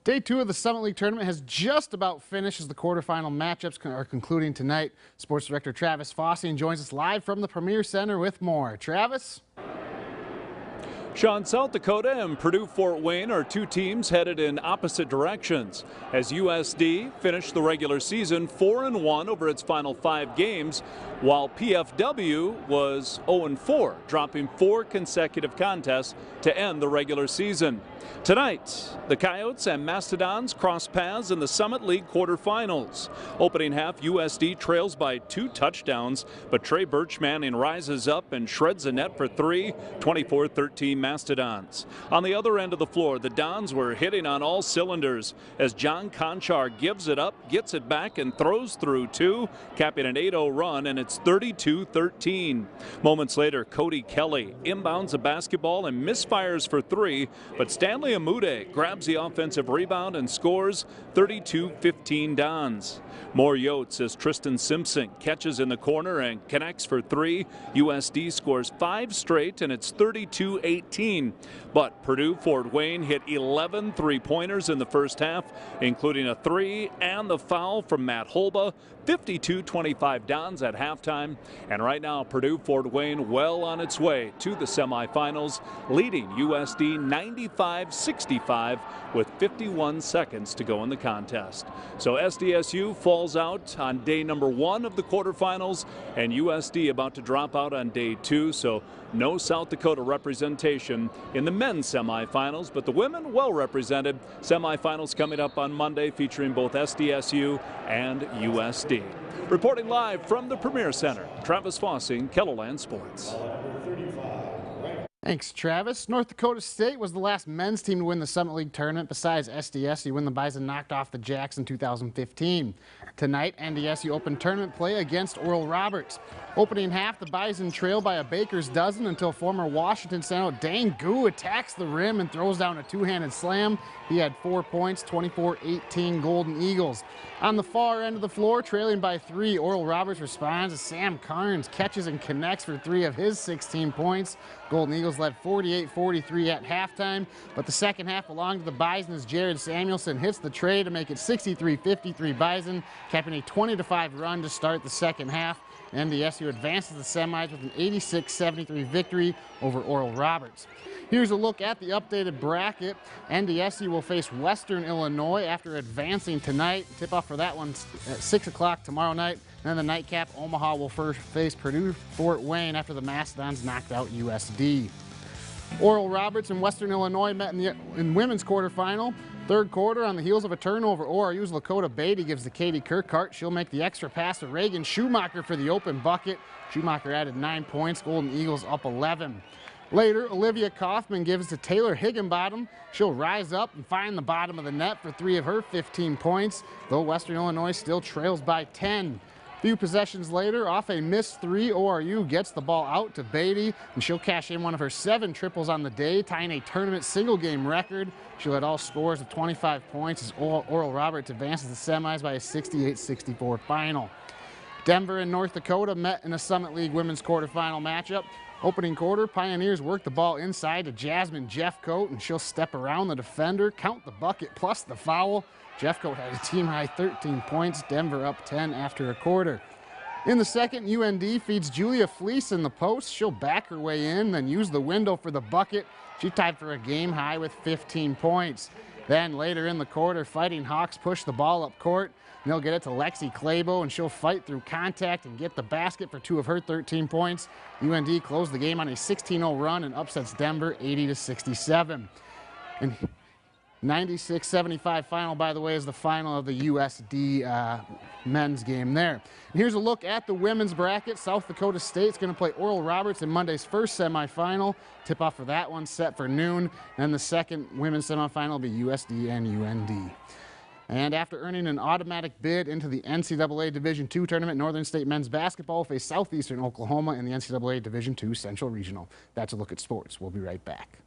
Day 2 of the Summit League tournament has just about finished as the quarterfinal matchups are concluding tonight. Sports Director Travis Fossing joins us live from the Premier Center with more. Travis? Sean, South Dakota and Purdue-Fort Wayne are two teams headed in opposite directions as USD finished the regular season 4-1 over its final 5 games, while PFW was 0-4, dropping 4 consecutive contests to end the regular season. Tonight, the Coyotes and Mastodons cross paths in the Summit League quarterfinals. Opening half, USD trails by 2 touchdowns, but Trey Birchmanning rises up and shreds a net for 3, 24-13 Mastodons. On the other end of the floor, the Dons were hitting on all cylinders as John Conchar gives it up, gets it back, and throws through 2, capping an 8-0 run, and it's 32-13. Moments later, Cody Kelly inbounds a basketball and misfires for 3, but Stanley Amude grabs the offensive rebound and scores 32-15 Dons. More Yotes as Tristan Simpson catches in the corner and connects for 3. USD scores 5 straight and it's 32-18. But Purdue-Fort Wayne hit 11 three-pointers in the first half, including a 3 and the foul from Matt Holba. 52-25 Dons at halftime. And right now, Purdue-Fort Wayne well on its way to the semifinals, leading USD 95-65 with 51 seconds to go in the contest. So SDSU falls out on day number 1 of the quarterfinals, and USD about to drop out on day 2. So no South Dakota representation in the men's semifinals, but the women well represented. Semifinals coming up on Monday featuring both SDSU and USD. Reporting live from the Premier Center, Travis Fossing, Kellerland Sports. Thanks, Travis. North Dakota State was the last men's team to win the Summit League tournament besides SDSU when the Bison knocked off the Jacks in 2015. Tonight, NDSU opened tournament play against Oral Roberts. Opening half, the Bison trail by a baker's dozen until former Washington center Dane Gu attacks the rim and throws down a two-handed slam. He had 4 points, 24-18 Golden Eagles. On the far end of the floor, trailing by 3, Oral Roberts responds as Sam Carnes catches and connects for 3 of his 16 points. Golden Eagles led 48-43 at halftime, but the second half belonged to the Bison as Jared Samuelson hits the tray to make it 63-53 Bison, capping a 20-5 run to start the second half. NDSU advances the semis with an 86-73 victory over Oral Roberts. Here's a look at the updated bracket. NDSU will face Western Illinois after advancing tonight. Tip-off for that one at 6 o'clock tomorrow night. Then the nightcap, Omaha will first face Purdue-Fort Wayne after the Mastodons knocked out USD. Oral Roberts and Western Illinois met in women's quarterfinal. Third quarter, on the heels of a turnover, ORU's Lakota Beatty gives to Katie Kirkhart. She'll make the extra pass to Reagan Schumacher for the open bucket. Schumacher added 9 points. Golden Eagles up 11. Later, Olivia Kaufman gives to Taylor Higginbottom. She'll rise up and find the bottom of the net for 3 of her 15 points, though Western Illinois still trails by 10. Few possessions later, off a missed 3, ORU gets the ball out to Beatty, and she'll cash in one of her 7 triples on the day, tying a tournament single-game record. She led all scores of 25 points as Oral Roberts advances the semis by a 68-64 final. Denver and North Dakota met in a Summit League women's quarterfinal matchup. Opening quarter, Pioneers work the ball inside to Jasmine Jeffcoat, and she'll step around the defender, count the bucket plus the foul. Jeffcoat had a team-high 13 points, Denver up 10 after a quarter. In the second, UND feeds Julia Fleece in the post. She'll back her way in, then use the window for the bucket. She tied for a game-high with 15 points. Then later in the quarter, Fighting Hawks push the ball up court. And they'll get it to Lexi Clabo, and she'll fight through contact and get the basket for 2 of her 13 points. UND closed the game on a 16-0 run and upsets Denver 80-67. And 96-75 final, by the way, is the final of the USD men's game there. And here's a look at the women's bracket. South Dakota State's going to play Oral Roberts in Monday's first semifinal. Tip-off for that one set for noon. And the second women's semifinal will be USD and UND. And after earning an automatic bid into the NCAA Division II tournament, Northern State men's basketball will face Southeastern Oklahoma in the NCAA Division II Central Regional. That's a look at sports. We'll be right back.